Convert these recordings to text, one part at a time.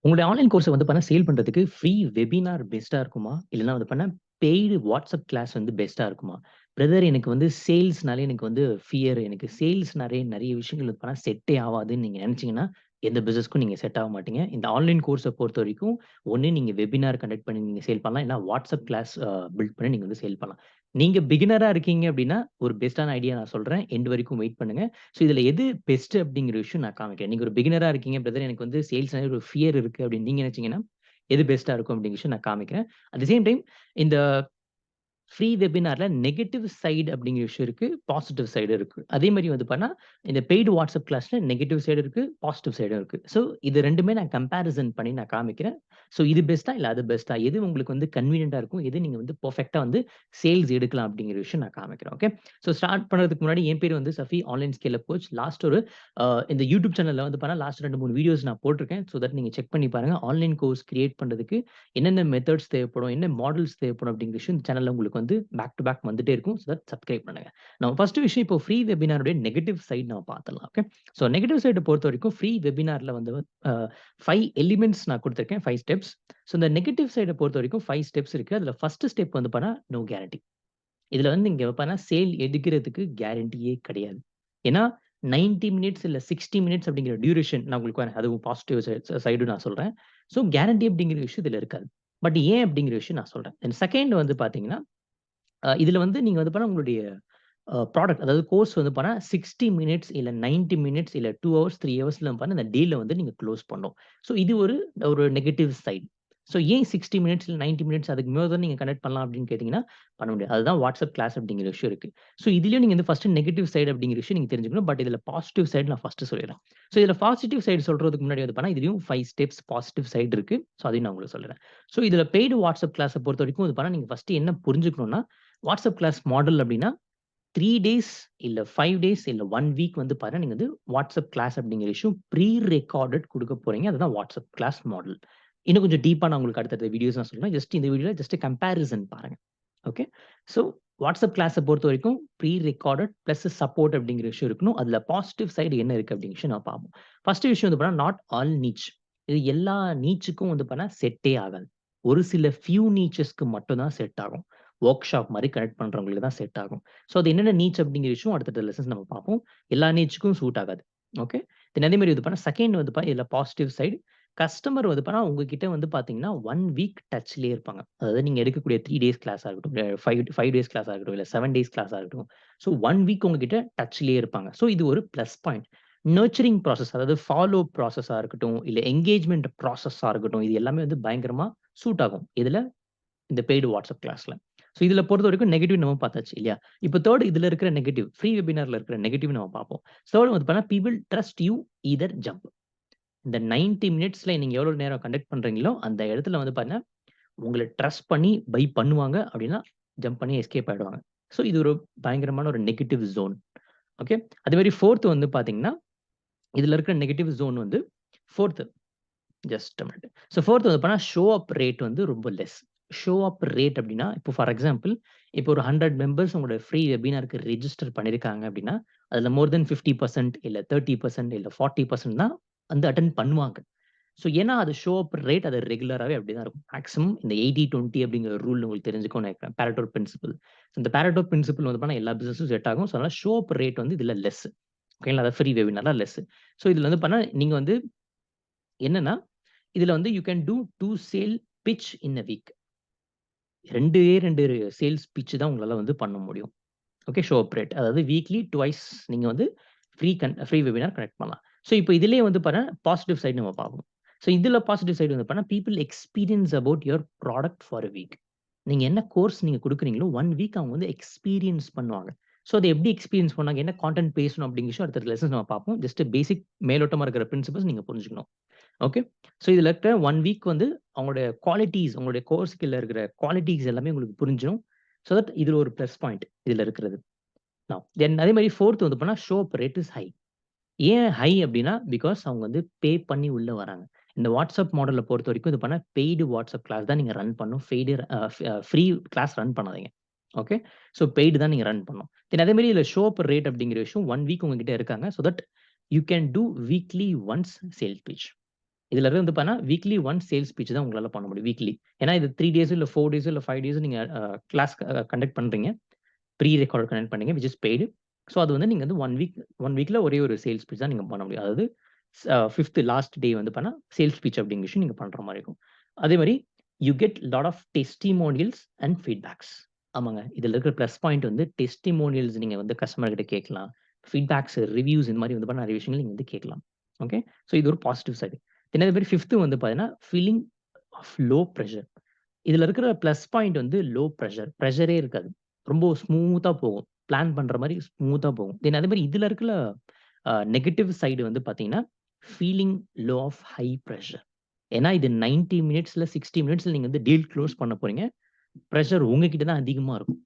உங்களுடைய online course வந்து பண்ண சேல் பண்றதுக்கு ஃப்ரீ வெபினார் பெஸ்ட்டா இருக்குமா? இல்லன்னா வந்து பண்ண பெய்டு வாட்ஸ்அப் கிளாஸ் வந்து பெஸ்ட்டா இருக்குமா? பிரதர் எனக்கு வந்து சேல்ஸ்னாலே எனக்கு வந்து ஃபியர். எனக்கு சேல்ஸ்னாலே நெறைய விஷயங்கள் வந்து பண்ணா செட்டே ஆவாதுன்னு நீங்க நெனச்சீங்கன்னா, எந்த பிசினஸ்க்கும் நீங்க செட் ஆக மாட்டீங்க. இந்த ஆன்லைன் கோர்ஸ பொறுத்தவரைக்கும், ஒண்ணு நீங்க வெபினார் கண்டக்ட் பண்ணி நீங்க சேல் பண்ணலாம். இல்ல வாட்ஸ்அப் கிளாஸ் பில்ட் பண்ணி நீங்க வந்து சேல் பண்ணலாம். நீங்க பிகினரா இருக்கீங்க அப்டின்னா, ஒரு பெஸ்ட்டான ஐடியா நான் சொல்றேன். எண்ட் வரைக்கும் வெயிட் பண்ணுங்க. ஸோ இதுல எது பெஸ்ட் அப்படிங்கிற விஷயம் நான் காமிக்கிறேன். நீங்க ஒரு பிகினரா இருக்கீங்க பிரதர் எனக்கு வந்து சேல்ஸ்னாலே ஒரு ஃபியர் இருக்கு அப்படின்னு நீங்க நினைச்சீங்கன்னா, எது பெஸ்ட்டா இருக்கும் அப்படிங்கிற விஷயம் நான் காமிக்கிறேன். அட் தி சேம் டைம் இந்த ஃப்ரீ வெபினார்ல நெகட்டிவ் சைடு அப்படிங்கிற விஷயம் இருக்கு. பாசிட்டிவ் சைடு இருக்கு. அதே மாரி வந்து பார்த்தா, இந்த பெய்டு வாட்ஸ்அப் கிளாஸ்ல நெகட்டிவ் சைடு இருக்கு. பாசிட்டிவ் சைடும் இருக்கு. ஸோ இது 2மே நான் கம்பேரிசன் பண்ணி நான் காமிக்கிறேன். ஸோ இது பெஸ்ட்டா? இல்ல அது பெஸ்ட்டா? எது உங்களுக்கு வந்து கன்வீனியன்ட்டா இருக்கும்? எது நீங்க வந்து பெர்ஃபெக்ட்டா வந்து சேல்ஸ் எடுக்கலாம் அப்படிங்கிற விஷயம் நான் காமிக்கிறேன். ஓகே. ஸோ ஸ்டார்ட் பண்றதுக்கு முன்னாடி என் பேரு வந்து Safi online scale up coach. Last ஒரு இந்த யூடியூப் சேனல்ல வந்து பார்த்தா லாஸ்ட் 2, 3 வீடியோஸ் நான் போட்டிருக்கேன். ஸோ தட் நீங்க செக் பண்ணி பாருங்க. ஆன்லைன் கோர்ஸ் கிரியேட் பண்றதுக்கு என்னென்ன மெத்தட்ஸ் தேவைப்படும், என்ன மாடல்ஸ் தேவைப்படும் அப்படிங்கிற விஷயம் இந்த சேனல்ல உங்களுக்கு வந்து பேக் டு பேக் வந்துட்டே இருக்கும். ஸோ தட் சப்ஸ்கிரைப் பண்ணுங்க. நம்ம ஃபர்ஸ்ட் விஷயம் இப்போ ஃப்ரீ வெபினாருடைய நெகட்டிவ் சைடு நம்ம பார்த்துடலாம். ஓகே. ஸோ நெகட்டிவ் சைட பொறுத்தவரைக்கும் ஃப்ரீ வெபினார்ல வந்து 5 எலிமெண்ட்ஸ் நான் குடுத்திருக்கேன். 5 ஸ்டெப்ஸ். ஸோ இந்த நெகட்டிவ் சைட பொறுத்தவரைக்கும் 5 ஸ்டெப்ஸ் இருக்கு. அதுல ஃபர்ஸ்ட் ஸ்டெப் வந்து பார்த்தா நோ கேரண்டி. இதுல வந்து இங்க பார்த்தா சேல் எடுக்கிறதுக்கு கேரண்டியே கிடையாது. ஏன்னா 90 மினிட்ஸ் இல்ல 60 மினிட்ஸ் அப்படிங்கிற டியூரேஷன் நான் உங்களுக்கு வரேன். அதுவும் பாசிட்டிவ் சைடு நான் சொல்றேன். ஸோ கேரண்டி அப்படிங்கிற விஷயம் இதுல இருக்காது. பட் ஏன் அப்படிங்கிற விஷயம் நான் சொல்றேன். தென் செகண்ட் வந்து பார்த்தீங்கன்னா, இதுல வந்து நீங்க வந்து பார்த்தா உங்களுடைய ப்ராடக்ட் அதாவது கோர்ஸ் வந்து பார்த்தா 60 மினிட்ஸ் இல்ல 90 மினிட்ஸ் இல்ல 2 ஹவர்ஸ், 3 ஹவர்ஸ்ல பார்த்தா அந்த டேல வந்து நீங்க குளோஸ் பண்ணணும். ஸோ இது ஒரு ஒரு நெகட்டிவ் சைட். ஸோ ஏன் 60 மினிட்ஸ் இல்ல 90 மினிட்ஸ் அதுக்கு மேல தான் நீங்க கனெக்ட் பண்ணலாம் அப்படின்னு கேட்டீங்கன்னா, பண்ண முடியாது. அதுதான் வாட்ஸ்அப் கிளாஸ் அப்படிங்கிற விஷயம் இருக்கு. ஸோ இதுலயும் நீங்க வந்து ஃபர்ஸ்ட் நெகட்டிவ் சைடு அப்படிங்கிற விஷயம் நீங்க தெரிஞ்சுக்கணும். பட் இதுல பாசிட்டிவ் சைடு நான் ஃபர்ஸ்ட் சொல்லிடுறேன். ஸோ இதுல பாசிட்டிவ் சைடு சொல்றதுக்கு முன்னாடி வந்து பார்த்தா இதுலயும் 5 ஸ்டெப்ஸ் பாசிட்டிவ் சைடு இருக்கு. ஸோ அதையும் நான் உங்களுக்கு சொல்றேன். ஸோ இதுல பெய்டு வாட்ஸ்அப் கிளாஸ பொறுத்தவரைக்கும் இது பண்ணா நீங்க ஃபர்ஸ்ட் என்ன புரிஞ்சுக்கணும்னா, வாட்ஸ்அப் கிளாஸ் மாடல் அப்படின்னா 3 டேஸ் இல்ல 5 டேஸ் இல்ல 1 வீக் வந்து பாருங்க, நீங்க வந்து வாட்ஸ்அப் கிளாஸ் அப்படிங்கிற விஷயம் ப்ரீ ரெக்கார்டட் குடுக்க போறீங்க. அதுதான் வாட்ஸ்அப் கிளாஸ் மாடல். இன்னும் கொஞ்சம் டீப்பா நான் உங்களுக்கு அடுத்தடுத்த வீடியோஸ் நான் சொல்றேன். ஜஸ்ட் இந்த வீடியோல ஜஸ்ட் கம்பேரிசன் பாருங்க. ஓகே. ஸோ வாட்ஸ்அப் கிளாஸ பொறுத்தவரைக்கும் ப்ரீ ரெக்கார்டட் பிளஸ் சப்போர்ட் அப்படிங்கிற விஷயம் இருக்கணும். அதுல பாசிட்டிவ் சைடு என்ன இருக்கு அப்படிங்கிற விஷயம் நான் பார்ப்போம். ஃபர்ஸ்ட் விஷயம் வந்து பார்த்தா நாட் ஆல் நீச். இது எல்லா நீச்சுக்கும் வந்து பார்த்தா செட்டே ஆகாது. ஒரு சில ஃபியூ நீச்சஸ்க்கு மட்டும் தான் செட் ஆகும். வொர்க் ஷாப் மாரி கனெக்ட் பண்றவங்களுக்கு தான் செட் ஆகும். ஸோ அது என்னென்ன நீச் அப்படிங்கிற விஷயம் அடுத்தடுத்த லெசன்ஸ் நம்ம பார்ப்போம். எல்லா நீச்சுக்கும் சூட் ஆகாது. ஓகே. தென் அதே மாரி இது பண்ணா செகண்ட் வந்து இதுல பாசிட்டிவ் சைடு கஸ்டமர் வந்து உங்ககிட்ட வந்து பார்த்தீங்கன்னா, 1 வீக் டச்லயே இருப்பாங்க. அதாவது நீங்க எடுக்கக்கூடிய 3 டேஸ் கிளாஸா இருக்கட்டும், இல்ல 5 டேஸ் கிளாஸா இருக்கட்டும், இல்ல 7 டேஸ் கிளாஸா இருக்கட்டும். ஸோ 1 வீக் உங்ககிட்ட டச்லயே இருப்பாங்க. ஸோ இது ஒரு பிளஸ் பாயிண்ட். நர்ச்சரிங் ப்ராசஸ் அதாவது ஃபாலோ ப்ராசஸா இருக்கட்டும், இல்ல என்கேஜ்மென்ட் ப்ராசஸா இருக்கட்டும், இது எல்லாமே வந்து பயங்கரமா சூட் ஆகும். இதுல இந்த பெய்டு வாட்ஸ்அப் கிளாஸ்ல. ஸோ இதுல பொறுத்தவரைக்கும் நெகட்டிவ் நம்ம பார்த்தாச்சு இல்லையா? இப்போ 3 இதுல இருக்கிற நெகட்டிவ், ஃப்ரீ வெபினார்ல இருக்கிற நெகட்டிவ் நம்ம பார்ப்போம். 3 வந்து people trust you either jump. இந்த 90 மினிட்ஸ்ல நீங்க எவ்வளோ நேரம் கண்டக்ட் பண்றீங்களோ, அந்த இடத்துல வந்து பார்த்தீங்கன்னா, உங்கள ட்ரஸ்ட் பண்ணி பை பண்ணுவாங்க அப்படின்னா, ஜம்ப் பண்ணி எஸ்கேப் ஆயிடுவாங்க. ஸோ இது ஒரு பயங்கரமான ஒரு நெகட்டிவ் ஜோன். ஓகே. அதே மாரி 4த் வந்து பார்த்தீங்கன்னா, இதுல இருக்கிற நெகட்டிவ் ஜோன் வந்து 4த் ஜஸ்ட் அ மினிட். ஸோ 4த் வந்து பார்த்தீங்கன்னா, ஷோ அப் ரேட் வந்து ரொம்ப லெஸ். ஷோ அப் ரேட் அப்டின்னா, இப்போ ஃபார் எக்ஸாம்பிள் இப்போ ஒரு 100 மெம்பர்ஸ் உங்களோட ஃப்ரீ வெபினாருக்கு ரெஜிஸ்டர் பண்ணியிருக்காங்க அப்டின்னா, அதுல மோர் தென் 50% இல்ல 30% இல்ல 40% தான் வந்து அட்டெண்ட் பண்ணுவாங்க. ஸோ ஏன்னா அது ஷோ அப் ரேட் அது ரெகுலராவே அப்படிதான் இருக்கும். மேக்ஸிமம் இந்த 80, 20 அப்படிங்கிற ரூல் உங்களுக்கு தெரிஞ்சுக்கும்னு நினைக்கிறேன். பாரெட்டோ பிரின்சிபிள். இந்த பாரெட்டோ பிரின்சிபிள் வந்து பார்த்தீங்கன்னா, எல்லா பிசினஸும் செட் ஆகும். ஸோ அதனால ஷோ அப் ரேட் வந்து இதுல லெஸ். ஓகேங்களா? அதாவது ஃப்ரீ வெபினார்ல லெஸ். ஸோ இதுல வந்து பார்த்தீங்கன்னா, நீங்க வந்து என்னன்னா, இதுல வந்து you can do 2 sale pitch in a week. 2 sales pitch தான் உங்களால வந்து பண்ண முடியும். ஓகே. Show up rate. அதாவது வீக்லி ட்வைஸ் நீங்க வந்து ஃப்ரீ வெபினார் கனெக்ட் பண்ணலாம். ஸோ இப்போ இதிலேயே வந்து பார்த்தீங்கன்னா, பாசிட்டிவ் சைடு நம்ம பார்ப்போம். ஸோ இதுல பாசிட்டிவ் சைடு வந்து பார்த்தீங்கன்னா, people experience about your product for a week. நீங்க என்ன கோர்ஸ் நீங்க குடுக்குறீங்களோ, 1 வீக் அவங்க வந்து எக்ஸ்பீரியன்ஸ் பண்ணுவாங்க. ஸோ அத எப்படி எக்ஸ்பீரியன்ஸ் பண்ணாங்க? என்ன கான்டென்ட் பேசணும் அப்படிங்கிற விஷயம் அடுத்த லெசன்ஸ் நம்ம பார்ப்போம். ஜஸ்ட் பேசிக் மேலோட்டமா இருக்கிற பிரின்சிபிள்ஸ் நீங்க புரிஞ்சுக்கணும். ஓகே. ஸோ இதுல இருக்கிற 1 வீக் வந்து அவங்களுடைய குவாலிட்டீஸ், உங்களுடைய கோர்ஸ்க்குள்ள இருக்கிற குவாலிட்டீஸ் எல்லாமே உங்களுக்கு புரிஞ்சிரும். ஸோ தட் இதுல ஒரு பிளஸ் பாயிண்ட் இதுல இருக்கிறது. தென் அதே மாரி 4த் வந்து பண்ணா show up rate is high. ஏன் ஹை அப்டின்னா, பிகாஸ் அவங்க வந்து பே பண்ணி உள்ள வராங்க. இந்த வாட்ஸ்அப் மாடல்ல பொறுத்தவரைக்கும் இது பண்ணா பெய்டு வாட்ஸ்அப் கிளாஸ் தான் நீங்க ரன் பண்ணணும். பெய்டு ஃப்ரீ கிளாஸ் ரன் பண்ணாதீங்க. ஓகே. ஸோ பெய்டு தான் நீங்க ரன் பண்ணணும். தென் அதே மாரி இதுல ஷோ அப் ரேட் அப்படிங்கிற விஷயம் 1 வீக் உங்ககிட்ட இருக்காங்க. So that you can do weekly once sale pitch. இதுல வந்து பார்த்தீங்கன்னா, வீக்லி ஒன்ஸ் சேல்ஸ் பிட்ச் தான் உங்களால பண்ண முடியும் வீக்லி. ஏன்னா இது 3 டேஸோ இல்ல 4 டேஸோ இல்ல 5 டேஸோ நீங்க கிளாஸ் கண்டக்ட் பண்றீங்க. ப்ரீ ரெக்கார்ட் கனெக்ட் பண்ணீங்க விச் இஸ் பெய்டு. ஸோ அது வந்து நீங்க வந்து 1 வீக்ல ஒரே ஒரு சேல்ஸ் பிட்ச் தான் நீங்க பண்ண முடியும். அதாவது 5த் லாஸ்ட் டே வந்து பண்ணா சேல்ஸ் பிட்ச் அப்படிங்கிற விஷயம் நீங்க பண்ற மாரி இருக்கும். அதே மாரி you get lot of testimonials and feedbacks. ஆமாங்க. இதுல இருக்கிற பிளஸ் பாயிண்ட் வந்து டெஸ்டிமோனியல்ஸ் நீங்க வந்து கஸ்டமர் கிட்ட கேட்கலாம். ஃபீட்பேக்ஸ், ரிவ்யூஸ் இந்த மாரி வந்து பண்ண நெறைய விஷயங்கள் நீங்க வந்து கேட்கலாம். ஓகே. ஸோ இது ஒரு பாசிட்டிவ் சைடு. தென் அதே மாரி 5த் வந்து பார்த்தீங்கன்னா, ஃபீலிங் ஆஃப் லோ பிரஷர். இதுல இருக்கிற பிளஸ் பாயிண்ட் வந்து லோ பிரஷர். பிரஷரே இருக்காது. ரொம்ப ஸ்மூத்தா போகும். பிளான் பண்ற மாரி ஸ்மூத்தா போகும். தென் அதே மாரி இதுல இருக்கிற நெகட்டிவ் சைடு வந்து பார்த்தீங்கன்னா, feeling low of high pressure. ஏன்னா இது 90 மினிட்ஸ்ல 60 மினிட்ஸ்ல நீங்க வந்து டீல் க்ளோஸ் பண்ண போறீங்க. பிரஷர் உங்ககிட்ட தான் அதிகமா இருக்கும்.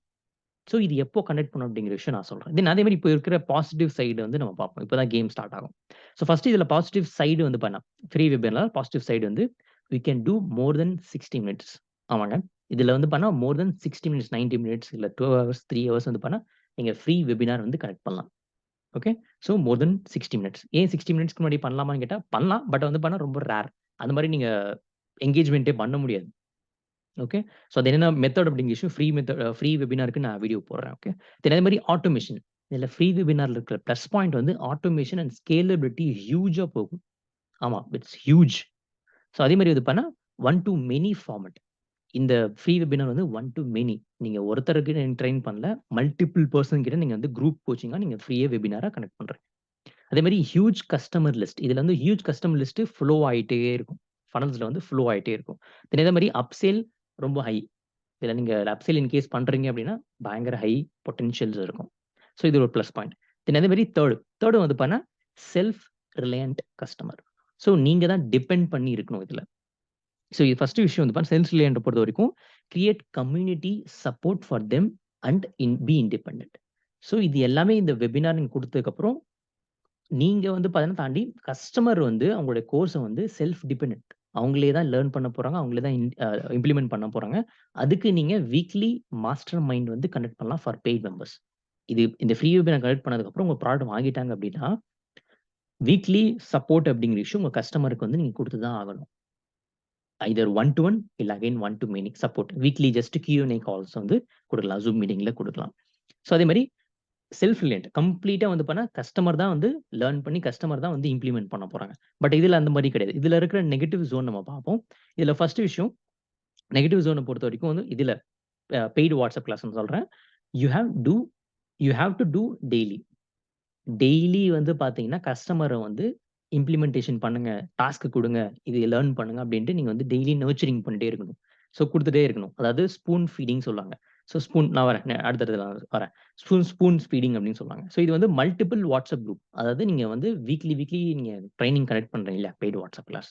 ஸோ இது எப்போ கனெக்ட் பண்ணும் அப்படிங்கிற விஷயம் நான் சொல்றேன். தென் அதே மாரி இப்போ இருக்கிற பாசிட்டிவ் சைடு வந்து நம்ம பார்ப்போம். இப்ப தான் கேம் ஸ்டார்ட் ஆகும். ஸோ ஃபர்ஸ்ட் இதுல பாசிட்டிவ் சைடு வந்து பண்ணலாம். ஃப்ரீ வெபினார்ல பாசிட்டிவ் சைடு வந்து we can do more than 60 minutes. ஆமாங்க. இதுல வந்து பண்ணா மோர் தென் 60 மினிட்ஸ், 90 மினிட்ஸ் இல்ல 2 ஹவர்ஸ், 3 ஹவர்ஸ் வந்து பண்ணா நீங்க ஃப்ரீ வெபினார் வந்து கனெக்ட் பண்ணலாம். Okay. So more than 60 minutes. ஏன் 60 மினிட்ஸ்க்கு முன்னாடி பண்ணலாமான்னு கேட்டா பண்ணலாம். பட் வந்து பண்ணா ரொம்ப ரேர். அந்த மாரி நீங்க என்கேஜ்மென்ட்டே பண்ண முடியாது. ஓகே. ஸோ அது என்னென்ன மெத்தட் அப்படிங்கிற விஷயம் ஃப்ரீ வெபினாருக்கு நான் வீடியோ போடுறேன். ஓகே. தென் அதே மாரி ஆட்டோமேஷன். இதுல ஃப்ரீ வெபினார்ல இருக்கிற பிளஸ் பாயிண்ட் வந்து ஆட்டோமேஷன் அண்ட் ஸ்கேலபிலிட்டி ஹியூஜா போகும். ஆமா. It's huge. ஸோ அதே மாரி இது பண்ணா ஒன் டூ மெனி ஃபார்மட். இந்த ஃப்ரீ வெபினார் வந்து ஒன் டூ மெனி. நீங்க ஒருத்தருக்கு ட்ரெயின் பண்ணல. மல்டிபிள் பெர்சன் கிட்ட நீங்க வந்து குரூப் கோச்சிங்கா நீங்க ஃப்ரீயா வெபினாரா கனெக்ட் பண்றீங்க. அதே மாரி ஹியூஜ் கஸ்டமர் லிஸ்ட். இதுல வந்து ஹியூஜ் கஸ்டமர் லிஸ்ட் ஃப்ளோ ஆயிட்டே இருக்கும். ஃபனல்ஸ்ல வந்து ஃப்ளோ ஆயிட்டே இருக்கும். தென் அதே மாரி அப்சேல் ரொம்ப ஹை. இதுல நீங்க அப்செல் இன் கேஸ் பண்றீங்க அப்படின்னா, பயங்கர ஹை பொட்டன்ஷியல்ஸ் இருக்கும். ஸோ இது ஒரு பிளஸ் பாயிண்ட். தென் அதே மாரி 3 வந்து பார்த்தா, செல்ஃப் ரிலையன்ட் கஸ்டமர். ஸோ நீங்க தான் டிபெண்ட் பண்ணி இருக்கணும் இதுல. ஸோ இது ஃபர்ஸ்ட் விஷயம் வந்து பார்த்தா, செல்ஃப் ரிலையன்ட்ட பொறுத்தவரைக்கும், create community support for them and be independent. So இது எல்லாமே இந்த வெபினார் நீங்க குடுத்ததுக்கப்புறம், நீங்க வந்து பார்த்தீங்கன்னா தாண்டி கஸ்டமர் வந்து அவங்களுடைய கோர்ஸ வந்து செல்ஃப் டிபெண்டன்ட். அவங்களே தான் லேர்ன் பண்ண போறாங்க. அவங்களே தான் இம்ப்ளிமெண்ட் பண்ண போறாங்க. அதுக்கு நீங்க வீக்லி மாஸ்டர் மைண்ட் வந்து கண்டக்ட் பண்ணலாம் ஃபார் பெய்ட் மெம்பர்ஸ். இது இந்த ஃப்ரீ வெபினார் கனெக்ட் பண்ணதுக்கப்புறம் உங்க ப்ராடக்ட் வாங்கிட்டாங்க அப்படின்னா, வீக்லி சப்போர்ட் அப்படிங்கிற விஷயம் உங்க கஸ்டமருக்கு வந்து நீங்க குடுத்து தான் ஆகணும். ஐதர் ஒன் டூ ஒன் இல்ல again one to many support. Weekly just Q&A calls வந்து குடுக்கலாம். Zoom மீட்டிங்ல குடுக்கலாம். ஸோ அதே மாரி செல்ஃப் ரிலையன்ட். கம்ப்ளீட்டா வந்து பண்ணா கஸ்டமர் தான் வந்து லேர்ன் பண்ணி கஸ்டமர் தான் வந்து இம்ப்ளிமெண்ட் பண்ண போறாங்க. பட் இதுல அந்த மாரி கிடையாது. இதுல இருக்கிற நெகட்டிவ் ஜோன் நம்ம பார்ப்போம். இதுல ஃபர்ஸ்ட் விஷயம் நெகட்டிவ் ஜோன பொறுத்தவரைக்கும் வந்து இதுல பெய்ட் வாட்ஸ்அப் கிளாஸ்ன்னு சொல்றேன். You have to you have to do daily. Daily வந்து பார்த்தீங்கன்னா, கஸ்டமர வந்து இம்ப்ளிமென்டேஷன் பண்ணுங்க. டாஸ்க் குடுங்க. இது லேர்ன் பண்ணுங்க அப்டின்ட்டு நீங்க வந்து டெய்லி நர்ச்சரிங் பண்ணிட்டே இருக்கணும். ஸோ குடுத்துட்டே இருக்கணும். அதாவது ஸ்பூன் ஃபீடிங் சொல்லுவாங்க. ஸோ ஸ்பூன் நான் வரேன். அடுத்தடுத்து நான் வரேன். ஸ்பூன் ஃபீடிங் அப்டின்னு சொல்லுவாங்க. ஸோ இது வந்து மல்டிபிள் வாட்ஸ்அப் குரூப். அதாவது நீங்க வந்து வீக்லி நீங்க ட்ரெய்னிங் கனெக்ட் பண்றீங்க இல்லையா? Paid WhatsApp class.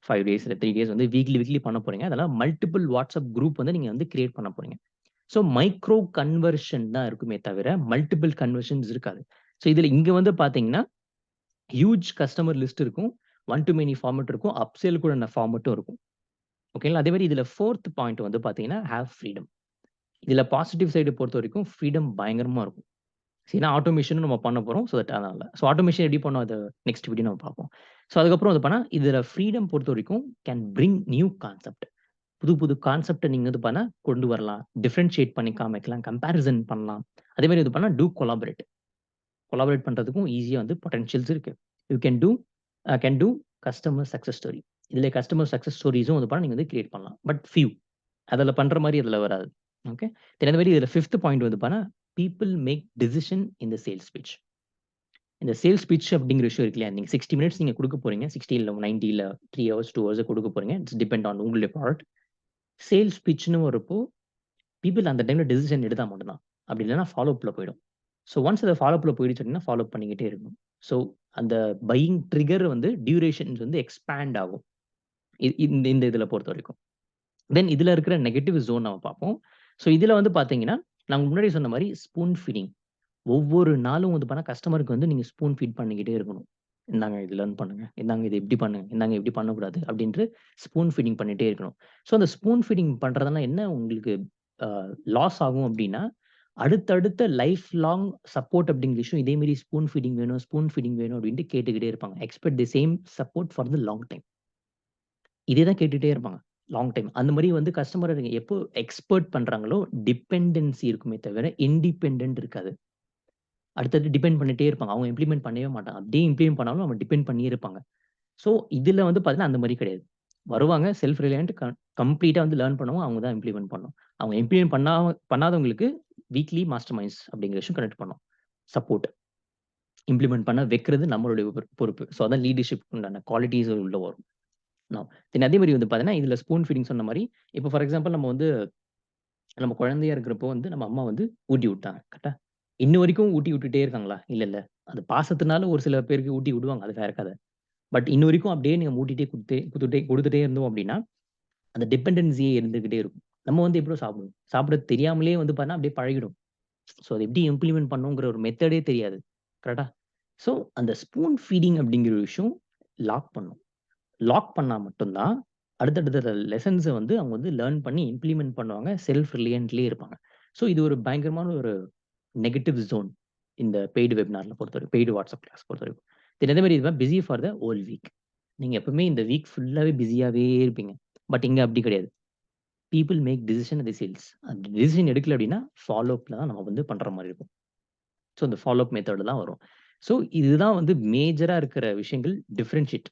5 டேஸ் இல்ல 3 டேஸ் வந்து வீக்லி பண்ண போறீங்க. அதெல்லாம் மல்டிபிள் வாட்ஸ்அப் குரூப் வந்து நீங்க வந்து கிரியேட் பண்ண போறீங்க. ஸோ மைக்ரோ கன்வர்ஷன் தான் இருக்குமே தவிர, மல்டிபிள் கன்வர்ஷன்ஸ் இருக்காது. ஸோ இதுல இங்க வந்து பார்த்தீங்கன்னா, ஹியூஜ் கஸ்டமர் லிஸ்ட் இருக்கும். ஒன் டூ மெனி ஃபார்மட் இருக்கும். அப்செல் ஃபார்மட்டும் இருக்கும். ஓகேங்களா? அதே மாரி இதுல 4த் பாயிண்ட் வந்து பார்த்தீங்கன்னா, ஹேவ் ஃப்ரீடம். இதுல பாசிட்டிவ் சைடு பொறுத்தவரைக்கும் ஃப்ரீடம் பயங்கரமா இருக்கும். ஏன்னா ஆட்டோமேஷனும் நம்ம பண்ண போறோம். ஸோ தட் அதனால. ஸோ ஆட்டோமேஷன் எப்படி பண்ணோம் அத நெக்ஸ்ட் வீடியோ நம்ம பார்ப்போம். ஸோ அதுக்கப்புறம் வந்து பண்ணா, இதுல ஃப்ரீடம் பொறுத்தவரைக்கும் கேன் பிரிங் நியூ கான்செப்ட். புது புது கான்செப்ட்ட நீங்க வந்து பண்ணா கொண்டு வரலாம். டிஃபரன்ஷியேட் பண்ணி காமிக்கலாம். கம்பேரிசன் பண்ணலாம். அதே மாரி இது பண்ணா கொலாபரேட். கொலாபரேட் பண்றதுக்கும் ஈஸியா வந்து பொட்டன்ஷியல்ஸ் இருக்கு. You can do customer success story. இதுல கஸ்டமர் சக்சஸ் ஸ்டோரீஸும் வந்து நீங்க வந்து கிரியேட் பண்ணலாம். But few. அதுல பண்ற மாரி அதுல வராது. ஓகே. தென் அதே மாரி இதுல 5த் பாயிண்ட் வந்து people make decision in the sales pitch. இந்த சேல்ஸ் பிட்ச் அப்படிங்கிற விஷயம் இருக்கு இல்லையா? நீங்க 60 மினிட்ஸ் நீங்க குடுக்க போறீங்க. 60 இல்ல 90 இல்ல 3 ஹவர்ஸ், 2 ஹவர்ஸ் குடுக்க போறீங்க. இட்ஸ் டிபெண்ட் ஆன் உங்களுடைய ப்ராடக்ட். சேல்ஸ் பிட்ச்ன்னு வரப்போ, பீப்பிள் அந்த டைம்ல டிசிஷன் எடுத்தா மட்டும் தான். அப்படி இல்லன்னா ஃபாலோ அப்ல போயிடும். ஸோ ஒன்ஸ் அது ஃபாலோ அப்ல போயிடுச்சு அப்படின்னா, ஃபாலோ பண்ணிக்கிட்டே இருக்கணும். ஸோ அந்த பையிங் ட்ரிகர் வந்து டியூரேஷன்ஸ் வந்து எக்ஸ்பேண்ட் ஆகும். இந்த இந்த இதுல பொறுத்தவரைக்கும். தென் இதுல இருக்கிற நெகட்டிவ் ஜோன் நம்ம பார்ப்போம். ஸோ இதுல வந்து பார்த்தீங்கன்னா, நான் முன்னாடி சொன்ன மாரி ஸ்பூன் ஃபீடிங். ஒவ்வொரு நாளும் வந்து கஸ்டமருக்கு வந்து நீங்க ஸ்பூன் ஃபீட் பண்ணிக்கிட்டே இருக்கணும். இந்தாங்க இது லேர்ன் பண்ணுங்க. இந்தாங்க இது இப்படி பண்ணுங்க. இந்தாங்க இப்படி பண்ணக்கூடாது. அப்படின்ட்டு ஸ்பூன் ஃபீடிங் பண்ணிட்டே இருக்கணும். ஸோ அந்த ஸ்பூன் ஃபீடிங் பண்றதுனால என்ன உங்களுக்கு அ லாஸ் ஆகும் அப்படின்னா, அடுத்தடுத்த லைஃப் லாங் சப்போர்ட் அப்படிங்கிற விஷயம் இதே மாரி ஸ்பூன் ஃபீடிங் வேணும், ஸ்பூன் ஃபீடிங் வேணும் அப்படின்ட்டு கேட்டுக்கிட்டே இருப்பாங்க. Expect the same support for the long time. இதே தான் கேட்டுட்டே இருப்பாங்க. Long time. அந்த மாரி வந்து கஸ்டமர நீங்க எப்போ எக்ஸ்பெர்ட் பண்றாங்களோ, டிபெண்டன்சி இருக்குமே தவிர, இண்டிபெண்டன்ட் இருக்காது. அடுத்தது டிபெண்ட் பண்ணிட்டே இருப்பாங்க. அவங்க இம்ப்ளிமெண்ட் பண்ணவே மாட்டாங்க. அப்படியே இம்ப்ளிமெண்ட் பண்ணாலும் அவங்க டிபெண்ட் பண்ணியே இருப்பாங்க. ஸோ, இதுல வந்து பார்த்தீங்கன்னா, அந்த மாரி கிடையாது. வருவாங்க செல்ஃப் ரிலையன்ட் கம்ப்ளீட்டா வந்து லேர்ன் பண்ணவும் அவங்க தான் இம்ப்ளிமெண்ட் பண்ணணும். அவங்க இம்ப்ளிமெண்ட் பண்ணாதவங்களுக்கு வீக்லி மாஸ்டர் மைண்ட்ஸ் அப்படிங்கிற விஷயம் கனெக்ட் பண்ணணும். சப்போர்ட். இம்ப்ளிமெண்ட் பண்ண வைக்கிறது நம்மளுடைய பொறுப்பு. ஸோ, அதான் லீடர்ஷிப் உண்டான குவாலிட்டீஸ் உள்ள வரும். நவ் தென் அதே மாரி வந்து பார்த்தீங்கன்னா, இதுல ஸ்பூன் ஃபீடிங் சொன்ன மாரி, இப்போ ஃபார் எக்ஸாம்பிள் நம்ம வந்து நம்ம குழந்தையா இருக்கிறப்போ வந்து நம்ம அம்மா வந்து ஊட்டி விட்டாங்க. கரெக்ட்டா? இன்ன வரைக்கும் ஊட்டி விட்டுட்டே இருக்காங்களா? இல்லல்ல. அது பாசத்தினால ஒரு சில பேருக்கு ஊட்டி விடுவாங்க. அது வேற கத. பட் இன்ன வரைக்கும் அப்படியே நீங்க ஊட்டிட்டே குடுத்துட்டே இருந்தோம் அப்படின்னா, அந்த டிபெண்டன்சியே இருந்துகிட்டே இருக்கும். நம்ம வந்து எப்படியோ சாப்பிடுவோம். சாப்பிட தெரியாமலே வந்து பார்த்தீங்கன்னா, அப்படியே பழகிடும். ஸோ, அத எப்படி இம்ப்ளிமெண்ட் பண்ணணுங்கிற ஒரு மெத்தடே தெரியாது. கரெக்ட்டா? ஸோ, அந்த ஸ்பூன் ஃபீடிங் அப்படிங்கிற ஒரு விஷயம் லாக் பண்ணும். லாக் பண்ணா மட்டும் தான், அடுத்தடுத்த லெசன்ஸ வந்து அவங்க வந்து லேர்ன் பண்ணி இம்ப்ளிமெண்ட் பண்ணுவாங்க. செல்ஃப் ரிலையன்ட்லயே இருப்பாங்க. ஸோ, இது ஒரு பயங்கரமான ஒரு நெகட்டிவ் ஜோன். இந்த பெய்டு வெபினார்ல பொறுத்தவரைக்கும். பெய்டு வாட்ஸ்அப் கிளாஸ் பொறுத்தவரைக்கும். தென் அதே மாரி இது busy for the whole week. நீங்க எப்பவுமே இந்த வீக் ஃபுல்லாவே பிஸியாவே இருப்பீங்க. பட் இங்க அப்படி கிடையாது. People make decision at the sales. அந்த டிசிஷன் எடுக்கல அப்படின்னா, ஃபாலோ அப்ல தான் நம்ம வந்து பண்ற மாரி இருக்கும். ஸோ, இந்த ஃபாலோ அப் மெத்தட் தான் வரும். ஸோ, இதுதான் வந்து மேஜரா இருக்கிற விஷயங்கள் டிஃபரன்ஷியேட்.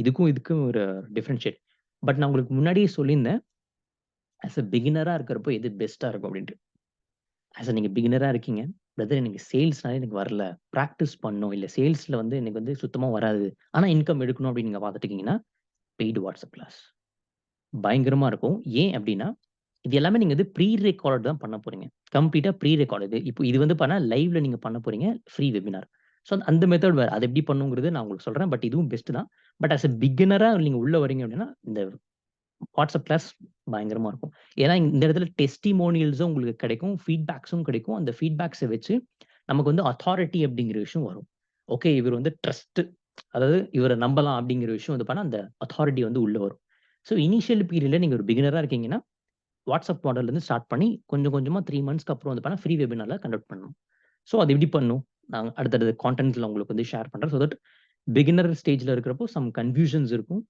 இதுக்கும் ஒரு டிஃபரன்ஷியேட். பட் நான் உங்களுக்கு முன்னாடியே சொல்லியிருந்தேன். ஆஸ் அ பிகினரா இருக்கிறப்போ எது பெஸ்ட்டா இருக்கும் அப்படின்ட்டு. ஆஸ் அ நீங்க பிகினரா இருக்கீங்க. பிரதர் எனக்கு சேல்ஸ்னாலே எனக்கு வரல. பிராக்டிஸ் பண்ணணும். இல்ல சேல்ஸ்ல வந்து எனக்கு வந்து சுத்தமா வராது. ஆனா இன்கம் எடுக்கணும் அப்படின்னு நீங்க பார்த்துட்டு இருக்கீங்கன்னா, பெய்டு வாட்ஸ்அப் கிளாஸ். பயங்கரமா இருக்கும். ஏன் அப்படின்னா, இது எல்லாமே நீங்க வந்து ப்ரீ ரெக்கார்ட் தான் பண்ண போறீங்க. கம்ப்ளீட்டா ப்ரீ ரெக்கார்ட் இது. இப்போ இது வந்து லைவ்ல நீங்க பண்ண போறீங்க. Free webinar. ஸோ அந்த மெத்தட் வேற. அது எப்படி பண்ணணுங்கிறது நான் உங்களுக்கு சொல்றேன். பட் இதுவும் பெஸ்ட் தான். பட் ஆஸ் அ பிகினரா நீங்க உள்ள வரீங்க அப்படின்னா, இந்த வாட்ஸ்அப் கிளாஸ் பயங்கரமா இருக்கும். ஏன்னா இந்த இடத்துல டெஸ்டிமோனியல்ஸும் உங்களுக்கு கிடைக்கும். ஃபீட்பேக்ஸும் கிடைக்கும். அந்த ஃபீட்பேக்ஸ வச்சு நமக்கு வந்து அத்தாரிட்டி அப்படிங்கிற விஷயம் வரும். ஓகே இவர் வந்து ட்ரஸ்ட் அதாவது இவர நம்பலாம் அப்படிங்கிற விஷயம் வந்து அந்த அத்தாரிட்டி வந்து உள்ள வரும். ஸோ இனிஷியல் பீரியட்ல நீங்க ஒரு பிகினரா இருக்கீங்கன்னா, வாட்ஸ்அப் மாடல்லேருந்து ஸ்டார்ட் பண்ணி கொஞ்சம் கொஞ்சமா 3 மந்த்ஸ்க்கு அப்புறம் வந்து ஃப்ரீ வெபினார்ல கண்டக்ட் பண்ணணும். ஸோ அது எப்படி பண்ணணும்? நான் அடுத்தடுத்த கான்டென்ட்ஸ்ல உங்களுக்கு வந்து ஷேர் பண்றேன். ஸோ தட் பிகினர் ஸ்டேஜ்ல இருக்கிறப்போ சம் கன்ஃப்யூஷன்ஸ் இருக்கும்.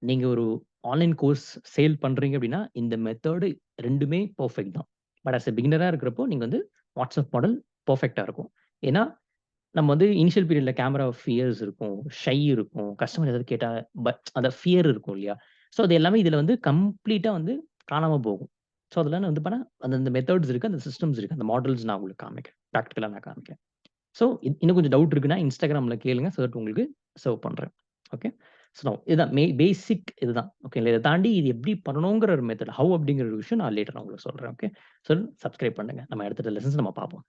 நீங்க ஒரு ஆன்லைன் கோர்ஸ் சேல் பண்றீங்க அப்படின்னா, இந்த மெத்தட் 2மே பெர்ஃபெக்ட் தான். பட் ஆஸ் எ பிகினரா இருக்கிறப்போ, நீங்க வந்து வாட்ஸ்அப் மாடல் பெர்ஃபெக்ட்டா இருக்கும். ஏன்னா, நம்ம வந்து இனிஷியல் பீரியட்ல கேமரா ஃபியர்ஸ் இருக்கும். ஷை இருக்கும். கஸ்டமர் ஏதாவது கேட்டா அந்த ஃபியர் இருக்கும் இல்லையா? ஸோ அது எல்லாமே இதுல வந்து கம்ப்ளீட்டா வந்து காணாம போகும். ஸோ அதெல்லாம் வந்து அந்த மெத்தட்ஸ் இருக்கு. அந்த சிஸ்டம்ஸ் இருக்கு. அந்த மாடல்ஸ் நான் உங்களுக்கு காமிக்கிறேன். பிராக்டிகலா நான் காமிக்கிறேன். ஸோ, இன்னும் கொஞ்சம் டவுட் இருக்குன்னா, Instagramல கேளுங்க. சோ தட் உங்களுக்கு சர்வ் பண்றேன். ஓகே. ஸோ, இதுதான் பேசிக் இதுதான். ஓகேங்களா. இத தாண்டி இது எப்படி பண்ணணுங்கிற ஒரு மெத்தட், ஹவ் அப்படிங்கிற ஒரு விஷயம் நான் லேட்டர் உங்களுக்கு சொல்றேன். ஓகே. ஸோ, சப்ஸ்கிரைப் பண்ணுங்க. நம்ம அடுத்த லெசன்ஸ் நம்ம பார்ப்போம்.